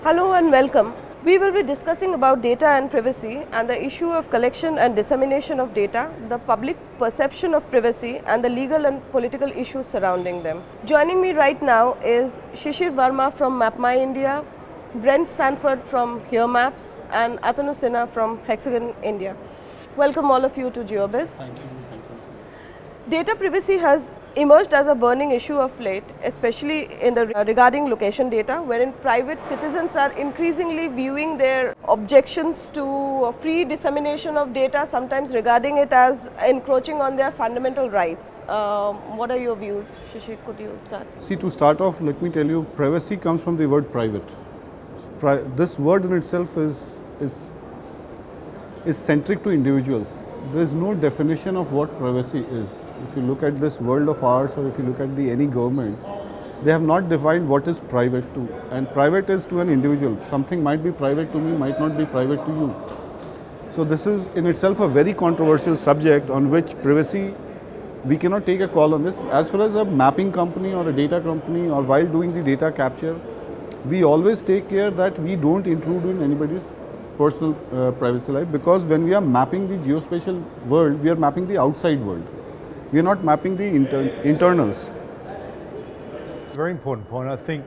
Hello and welcome. We will be discussing about data and privacy and the issue of collection and dissemination of data, the public perception of privacy and the legal and political issues surrounding them. Joining me right now is Shishir Verma from MapmyIndia, Brent Stafford from Here Maps and Atanu Sinha from Hexagon India. Welcome all of you to GeoBuiz. Thank you. Data privacy has emerged as a burning issue of late, especially regarding location data, wherein private citizens are increasingly viewing their objections to free dissemination of data, sometimes regarding it as encroaching on their fundamental rights. What are your views? Shishir, could you start? See, to start off, let me tell you, privacy comes from the word private. This word in itself is centric to individuals. There is no definition of what privacy is. If you look at this world of ours, or if you look at any government, they have not defined what is private to. And private is to an individual. Something might be private to me, might not be private to you. So this is in itself a very controversial subject on which privacy, we cannot take a call on this. As far as a mapping company or a data company, or while doing the data capture, we always take care that we don't intrude in anybody's personal privacy life, because when we are mapping the geospatial world, we are mapping the outside world. We are not mapping the internals. It's a very important point. I think,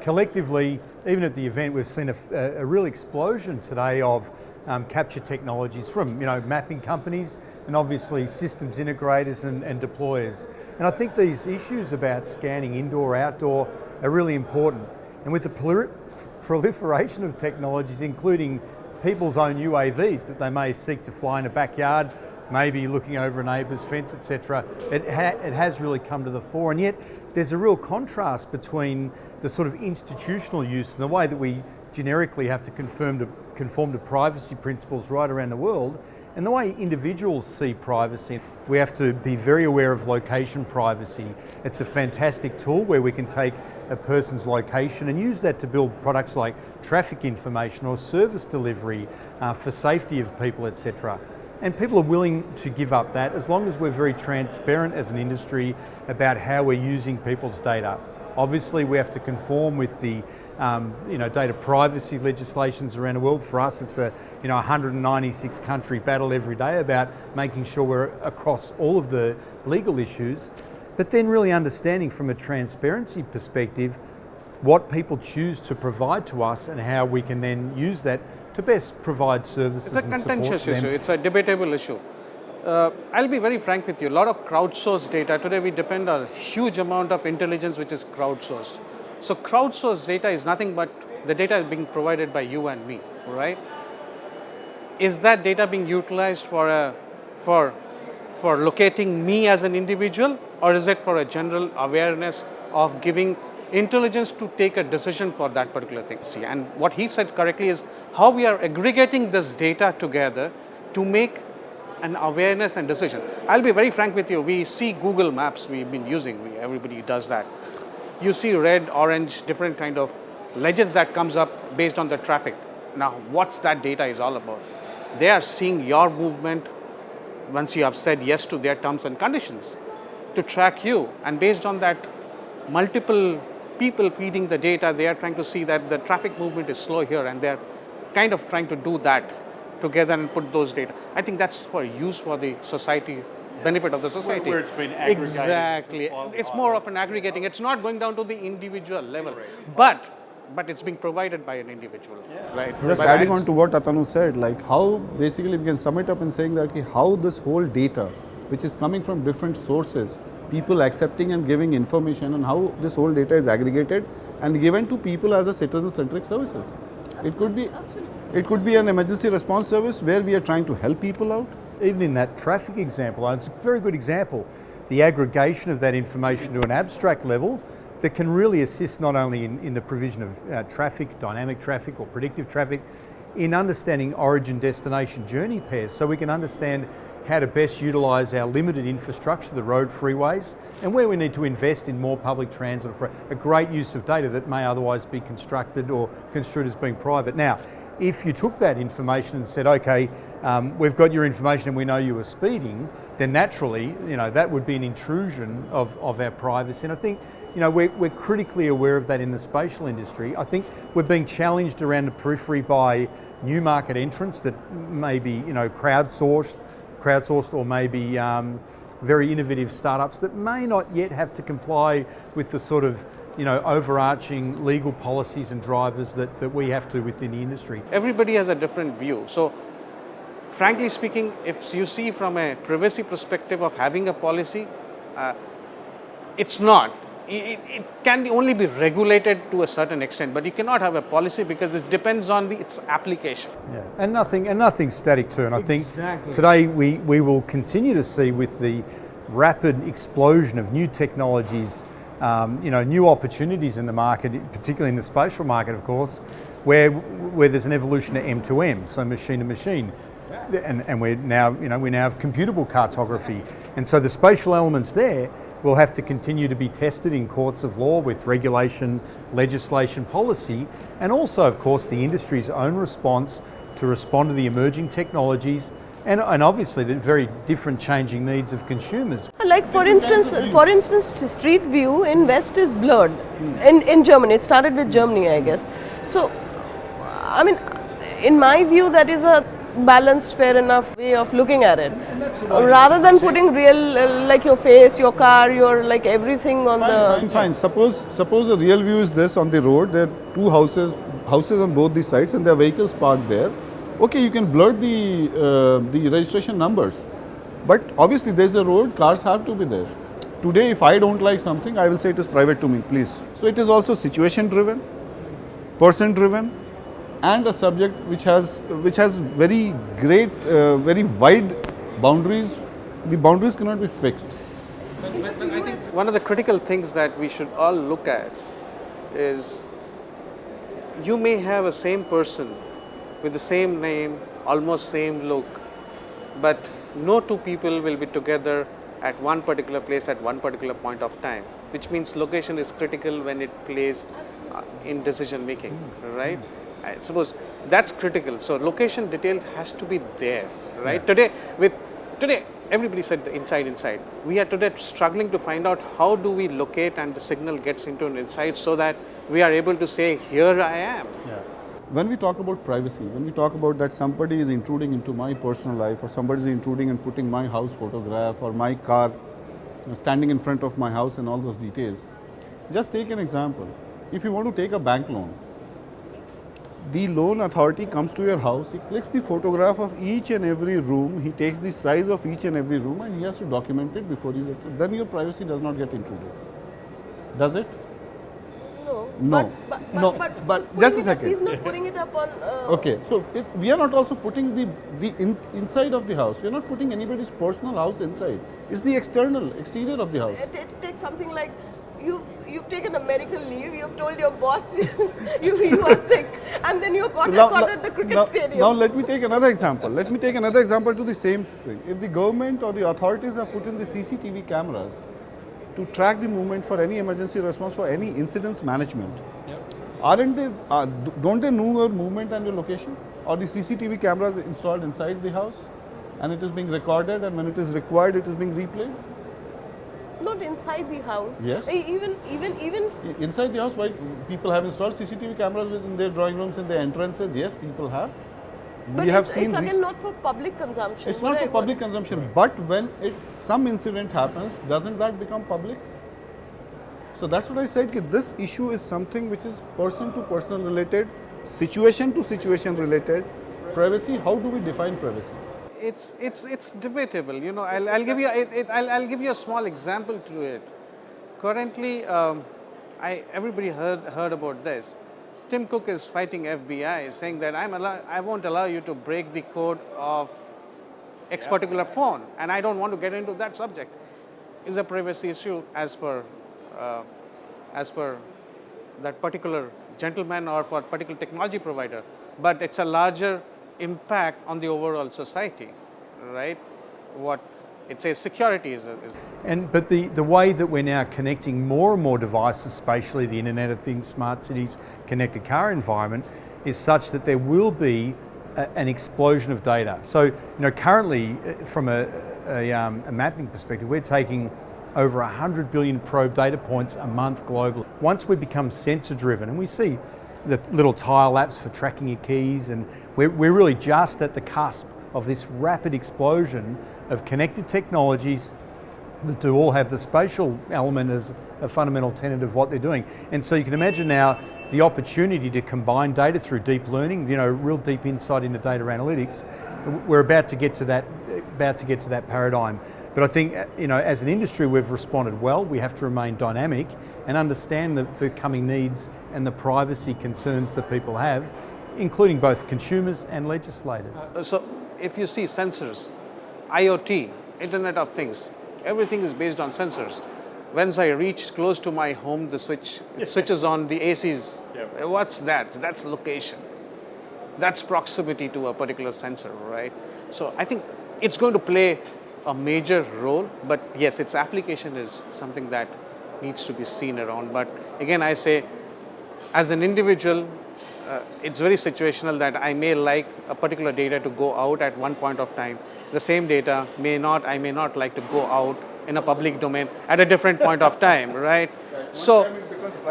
collectively, even at the event, we've seen a real explosion today of capture technologies from, mapping companies and obviously systems integrators and deployers. And I think these issues about scanning indoor, outdoor are really important. And with the proliferation of technologies, including people's own UAVs that they may seek to fly in a backyard, maybe looking over a neighbour's fence, etc. It has really come to the fore, and yet there's a real contrast between the sort of institutional use and the way that we generically have to conform to privacy principles right around the world, and the way individuals see privacy. We have to be very aware of location privacy. It's a fantastic tool where we can take a person's location and use that to build products like traffic information or service delivery for safety of people, etc. And people are willing to give up that as long as we're very transparent as an industry about how we're using people's data. Obviously, we have to conform with the data privacy legislations around the world. For us, it's a 196 country battle every day about making sure we're across all of the legal issues, but then really understanding from a transparency perspective what people choose to provide to us and how we can then use that to best provide services. It's a contentious issue, it's a debatable issue. I'll be very frank with you, a lot of crowdsourced data, today we depend on a huge amount of intelligence which is crowdsourced. So crowdsourced data is nothing but the data being provided by you and me, right? Is that data being utilized for locating me as an individual, or is it for a general awareness of giving intelligence to take a decision for that particular thing? See, and what he said correctly is how we are aggregating this data together to make an awareness and decision. I'll be very frank with you, we see Google Maps we've been using, everybody does that. You see red, orange, different kind of legends that comes up based on the traffic. Now, what's that data is all about? They are seeing your movement once you have said yes to their terms and conditions to track you, and based on that, multiple people feeding the data, they are trying to see that the traffic movement is slow here, and they're kind of trying to do that together and put those data. I think that's for use for the society, benefit of the society. Where it's been aggregated. Exactly. It's more of an aggregating. It's not going down to the individual level, but it's being provided by an individual, right? Just adding on to what Atanu said, like how basically we can sum it up in saying that how this whole data, which is coming from different sources, people accepting and giving information, and how this whole data is aggregated and given to people as a citizen-centric services. It could be an emergency response service where we are trying to help people out. Even in that traffic example, it's a very good example. The aggregation of that information to an abstract level that can really assist not only in the provision of traffic, dynamic traffic or predictive traffic, in understanding origin-destination journey pairs, so we can understand how to best utilise our limited infrastructure, the road freeways, and where we need to invest in more public transit for a great use of data that may otherwise be constructed or construed as being private. Now, if you took that information and said, okay, we've got your information and we know you were speeding, then naturally, that would be an intrusion of our privacy. And I think, we're critically aware of that in the spatial industry. I think we're being challenged around the periphery by new market entrants that may be, crowdsourced or maybe very innovative startups that may not yet have to comply with the sort of overarching legal policies and drivers that we have to within the industry. Everybody has a different view. So frankly speaking, if you see from a privacy perspective of having a policy, it's not. It can only be regulated to a certain extent, but you cannot have a policy because it depends on its application. Yeah, and nothing's static too. And I think today we will continue to see with the rapid explosion of new technologies, new opportunities in the market, particularly in the spatial market, of course, where there's an evolution to M2M, so machine to machine. And we now have computable cartography, and so the spatial elements there will have to continue to be tested in courts of law with regulation, legislation, policy, and also, of course, the industry's own response to respond to the emerging technologies and obviously the very different changing needs of consumers. Like for instance, Street View in West is blurred in Germany. It started with Germany, I guess. So, I mean, in my view, that is a balanced, fair enough way of looking at it, rather than putting real like your face, your car, your like everything on Fine. Suppose a real view is this on the road. There are two houses on both the sides, and there are vehicles parked there. Okay, you can blur the registration numbers, but obviously there's a road. Cars have to be there. Today, if I don't like something, I will say it is private to me, please. So it is also situation driven, person driven, and a subject which has very great, very wide boundaries. The boundaries cannot be fixed. But I think one of the critical things that we should all look at is you may have a same person with the same name, almost same look, but no two people will be together at one particular place at one particular point of time, which means location is critical when it plays in decision making, right? I suppose that's critical. So location details has to be there, right? Yeah. Today, everybody said inside. We are today struggling to find out how do we locate and the signal gets into an inside so that we are able to say, here I am. Yeah. When we talk about privacy, when we talk about that somebody is intruding into my personal life, or somebody is intruding and putting my house photograph or my car standing in front of my house and all those details, just take an example. If you want to take a bank loan, the loan authority comes to your house, he clicks the photograph of each and every room, he takes the size of each and every room, and he has to document it before you let it. Then your privacy does not get intruded. Does it? No. But just a second. He's not putting it up on. Okay, so we are not also putting the inside of the house. We are not putting anybody's personal house inside. It's the exterior of the house. It takes something like you've taken a medical leave. You've told your boss you are sick, and then you're caught at the cricket stadium. Now let me take another example. Let me take another example to the same thing. If the government or the authorities have put in the CCTV cameras to track the movement for any emergency response, for any incidents management, aren't they? Don't they know your movement and your location? Or the CCTV cameras installed inside the house, and it is being recorded, and when it is required, it is being replayed. Not inside the house. Yes. Even inside the house, why people have installed CCTV cameras in their drawing rooms, in their entrances? Yes, people have. But we have it's seen again not for public consumption. It's not for public consumption, but when some incident happens, doesn't that become public? So that's what I said, that this issue is something which is person to person related, situation to situation related. Privacy, how do we define privacy? It's debatable. You know, I'll give you a small example to it. Currently, everybody heard about this. Tim Cook is fighting FBI, saying that I won't allow you to break the code of X particular phone, and I don't want to get into that subject. Is a privacy issue as per that particular gentleman or for a particular technology provider, but it's a larger impact on the overall society, right? What it says security is. But the way that we're now connecting more and more devices spatially, the Internet of Things, smart cities, connected car environment, is such that there will be an explosion of data. So, currently, from a mapping perspective, we're taking over 100 billion probe data points a month globally. Once we become sensor driven, and we see the little tile apps for tracking your keys, and we're really just at the cusp of this rapid explosion of connected technologies that do all have the spatial element as a fundamental tenet of what they're doing. And so you can imagine now the opportunity to combine data through deep learning, real deep insight into data analytics. We're about to get to that paradigm. But I think, as an industry, we've responded well. We have to remain dynamic and understand the coming needs and the privacy concerns that people have, including both consumers and legislators. So if you see sensors, IoT, Internet of Things, everything is based on sensors. Once I reach close to my home, the switch switches on the ACs. Yep. What's that? That's location. That's proximity to a particular sensor, right? So I think it's going to play a major role, but yes, its application is something that needs to be seen around. But again, I say, as an individual, it's very situational that I may like a particular data to go out at one point of time. The same data I may not like to go out in a public domain at a different point of time, right? So,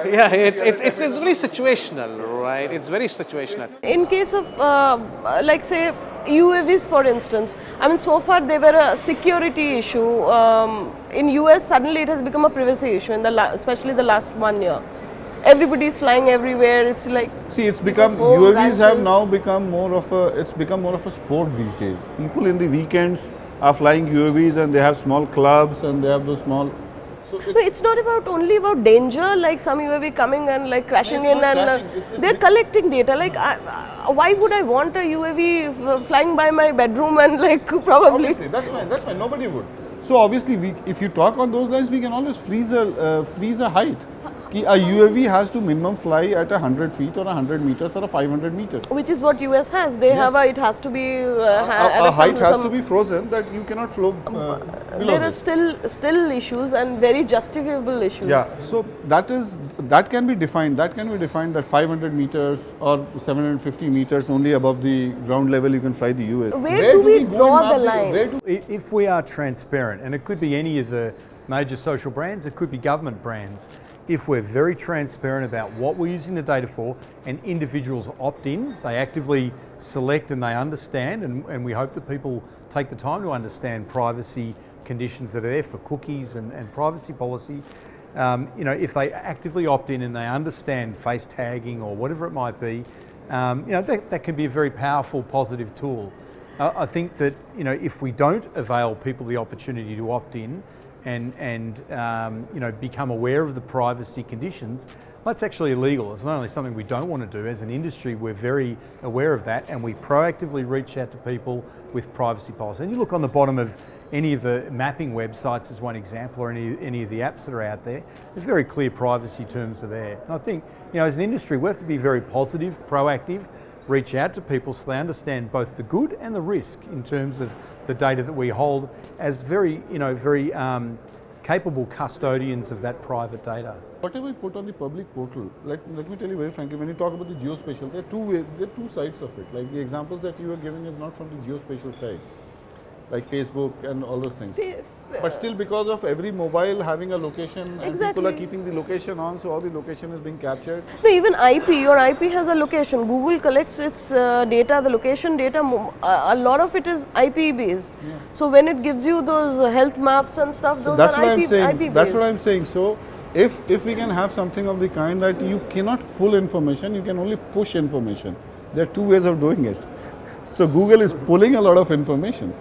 yeah, it's very situational, right? It's very situational. In case of, like say, UAVs for instance, I mean so far they were a security issue. In US suddenly it has become a privacy issue, especially the last 1 year. Everybody's flying everywhere. It's like it's become UAVs have now become more of a sport these days. People in the weekends are flying UAVs and they have small clubs and they have those small. So it's not only about danger, like some UAV coming and like crashing in, and they're collecting data. Like, why would I want a UAV flying by my bedroom and like probably? Obviously, that's fine. Nobody would. So obviously, if you talk on those lines, we can always freeze a height. A UAV has to minimum fly at 100 feet or 100 meters or 500 meters. Which is what US has. They have it has to be... a height has to be frozen that you cannot flow below There are still issues and very justifiable issues. Yeah, so that can be defined. That can be defined that 500 meters or 750 meters only above the ground level you can fly the UAV. Where do we draw the line? If we are transparent, and it could be any of the major social brands, it could be government brands, if we're very transparent about what we're using the data for and individuals opt in, they actively select and they understand, and we hope that people take the time to understand privacy conditions that are there for cookies and privacy policy. If they actively opt in and they understand face tagging or whatever it might be, that can be a very powerful, positive tool. I think that if we don't avail people the opportunity to opt in and become aware of the privacy conditions, that's actually illegal. It's not only something we don't want to do. As an industry, we're very aware of that, and we proactively reach out to people with privacy policy. And you look on the bottom of any of the mapping websites as one example, or any of the apps that are out there, there's very clear privacy terms are there. And I think, as an industry, we have to be very positive, proactive, reach out to people so they understand both the good and the risk in terms of the data that we hold as very capable custodians of that private data. Whatever we put on the public portal, let me tell you very frankly, when you talk about the geospatial, there are two sides of it. Like the examples that you are giving is not from the geospatial side, like Facebook and all those things. But still, because of every mobile having a location, and people are keeping the location on, so all the location is being captured. No, even IP, your IP has a location. Google collects its data, the location data, a lot of it is IP based. Yeah. So when it gives you those health maps and stuff, so those that's are what IP, I'm saying. IP based. That's what I'm saying. So if we can have something of the kind that you cannot pull information, you can only push information. There are two ways of doing it. So Google is pulling a lot of information.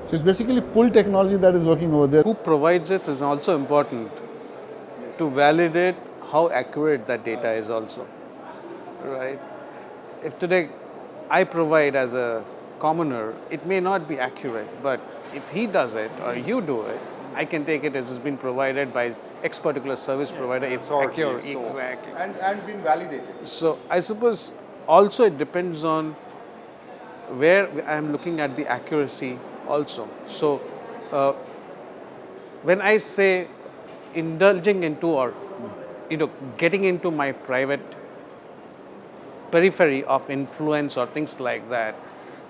So it's basically pull technology that is working over there. Who provides it is also important to validate how accurate that data is also, right? If today I provide as a commoner, it may not be accurate, but if he does it or you do it, I can take it as it's been provided by X particular service provider, it's accurate. Exactly. And been validated. So I suppose also it depends on where I'm looking at the accuracy also. So when I say indulging into or getting into my private periphery of influence or things like that,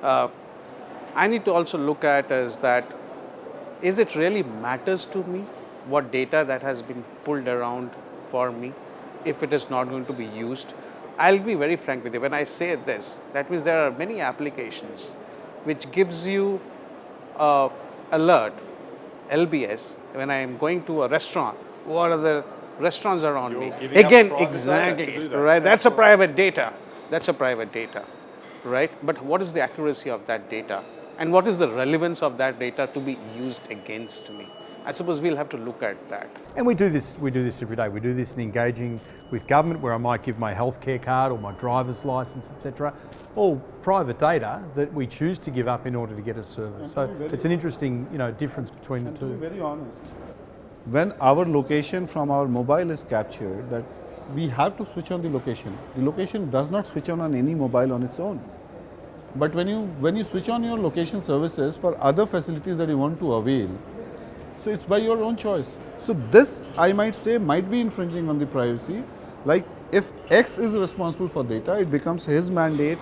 I need to also look at is that, is it really matters to me what data that has been pulled around for me if it is not going to be used? I'll be very frank with you. When I say this, that means there are many applications which gives you alert, LBS, when I am going to a restaurant, what are the restaurants around me? Again, exactly, right? That's a private data. That's a private data, right? But what is the accuracy of that data? And what is the relevance of that data to be used against me? I suppose we'll have to look at that. And we do this every day. We do this in engaging with government, where I might give my healthcare card or my driver's license, etc. All private data that we choose to give up in order to get a service. So it's an interesting, difference between the two. To be very honest, when our location from our mobile is captured, that we have to switch on the location. The location does not switch on any mobile on its own. But when you switch on your location services for other facilities that you want to avail, so it's by your own choice. So this, I might say, might be infringing on the privacy. Like if X is responsible for data, it becomes his mandate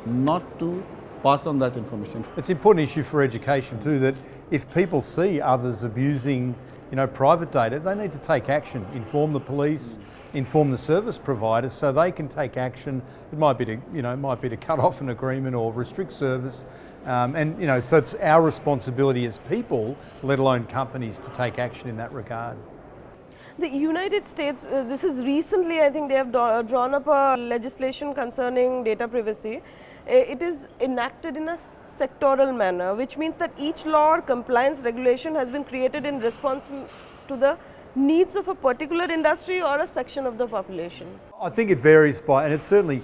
not to pass on that information. It's an important issue for education too, that if people see others abusing, private data, they need to take action, inform the police, inform the service provider, so they can take action. It might be to cut off an agreement or restrict service, so it's our responsibility as people, let alone companies, to take action in that regard. The United States, this is recently, I think they have drawn up a legislation concerning data privacy. It is enacted in a sectoral manner, which means that each law or compliance regulation has been created in response to the needs of a particular industry or a section of the population. I think it varies and it's certainly,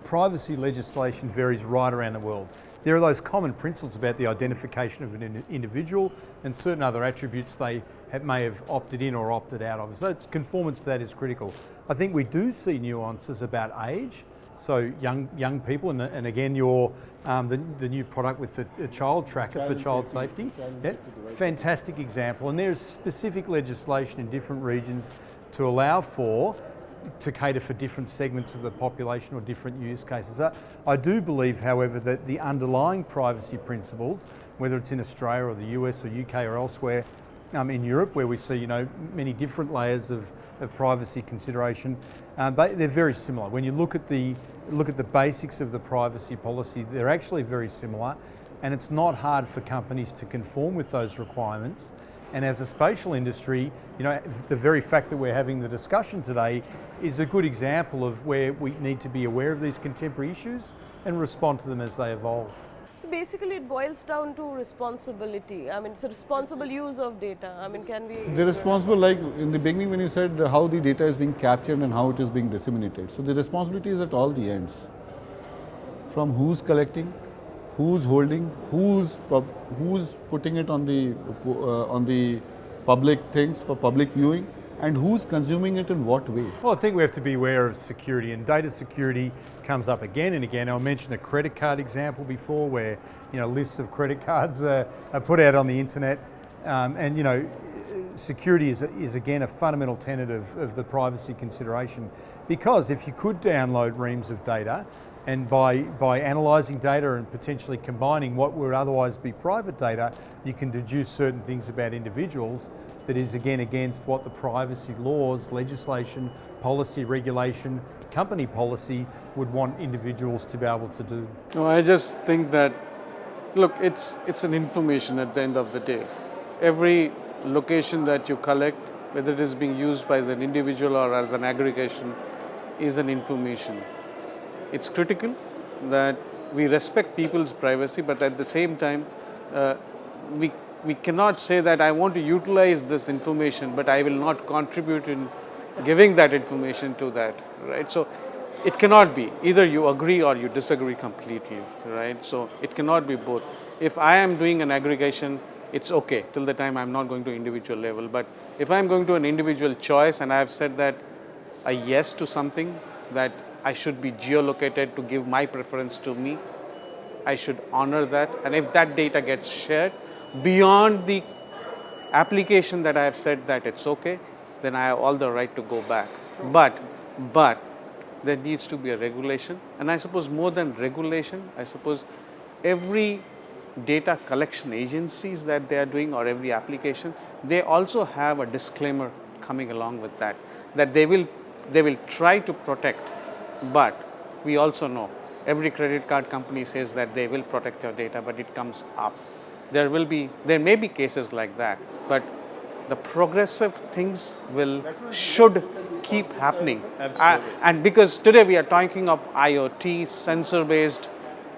privacy legislation varies right around the world. There are those common principles about the identification of an individual and certain other attributes they may have opted in or opted out of. So it's conformance to that is critical. I think we do see nuances about age. So young people, and again, the new product with the child tracker for child safety, fantastic example. And there's specific legislation in different regions to cater for different segments of the population or different use cases. I do believe, however, that the underlying privacy principles, whether it's in Australia or the US or UK or elsewhere, in Europe, where we see many different layers of privacy consideration, they're very similar. When you look at the basics of the privacy policy, they're actually very similar, and it's not hard for companies to conform with those requirements. And as a spatial industry, the very fact that we're having the discussion today is a good example of where we need to be aware of these contemporary issues and respond to them as they evolve. So basically it boils down to responsibility. I mean, it's a responsible use of data. I mean, can we... The responsible, like in the beginning when you said how the data is being captured and how it is being disseminated. So the responsibility is at all the ends. From who's collecting, who's holding, who's putting it on the public things for public viewing, and who's consuming it in what way. Well, I think we have to be aware of security, and data security comes up again and again. I mentioned a credit card example before, where lists of credit cards are put out on the internet, security is again a fundamental tenet of the privacy consideration, because if you could download reams of data, and by analysing data and potentially combining what would otherwise be private data, you can deduce certain things about individuals that is again against what the privacy laws, legislation, policy, regulation, company policy would want individuals to be able to do. No, I just think that, look, it's an information at the end of the day. Every location that you collect, whether it is being used by as an individual or as an aggregation, is an information. It's critical that we respect people's privacy, but at the same time, we cannot say that I want to utilize this information, but I will not contribute in giving that information to that, right? So it cannot be. Either you agree or you disagree completely, right? So it cannot be both. If I am doing an aggregation, it's okay till the time I'm not going to individual level. But if I'm going to an individual choice and I have said that a yes to something, that I should be geolocated to give my preference to me, I should honor that. And if that data gets shared beyond the application that I have said that it's okay, then I have all the right to go back. But there needs to be a regulation. And I suppose more than regulation, I suppose every data collection agencies that they are doing, or every application, they also have a disclaimer coming along with that, that they will try to protect, but we also know every credit card company says that they will protect your data, but it comes up. There may be cases like that, but the progressive things should keep happening. And because today we are talking of IoT, sensor-based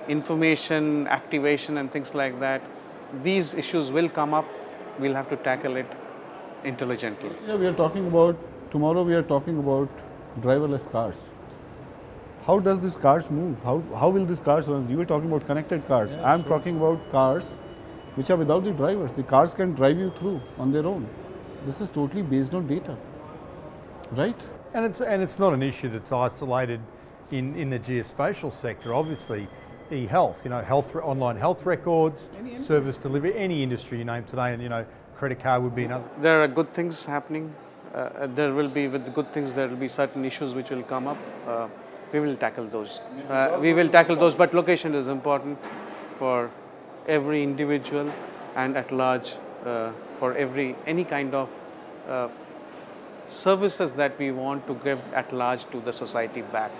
information activation and things like that, these issues will come up. We'll have to tackle it intelligently. Yeah, tomorrow we are talking about driverless cars. How does these cars move? How will these cars run? You were talking about connected cars. Yeah, I'm talking about cars which are without the drivers. The cars can drive you through on their own. This is totally based on data, right? And it's not an issue that's isolated in the geospatial sector. Obviously, e-health, online health records, service delivery, any industry you name today, and credit card would be another. There are good things happening. With the good things, there will be certain issues which will come up. We will tackle those. But location is important for every individual and at large for any kind of services that we want to give at large to the society back.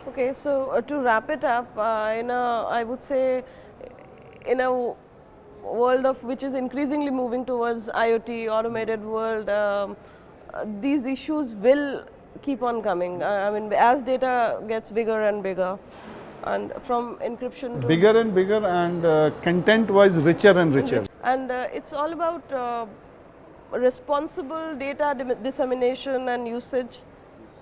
Okay, so to wrap it up, I would say in a world which is increasingly moving towards IoT, automated world, these issues will keep on coming. As data gets bigger and bigger, and from encryption to bigger and bigger, and content-wise richer and richer. And it's all about responsible data dissemination and usage,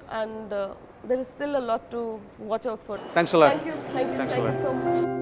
and there is still a lot to watch out for. Thanks a lot. Thank you. Thank you so much.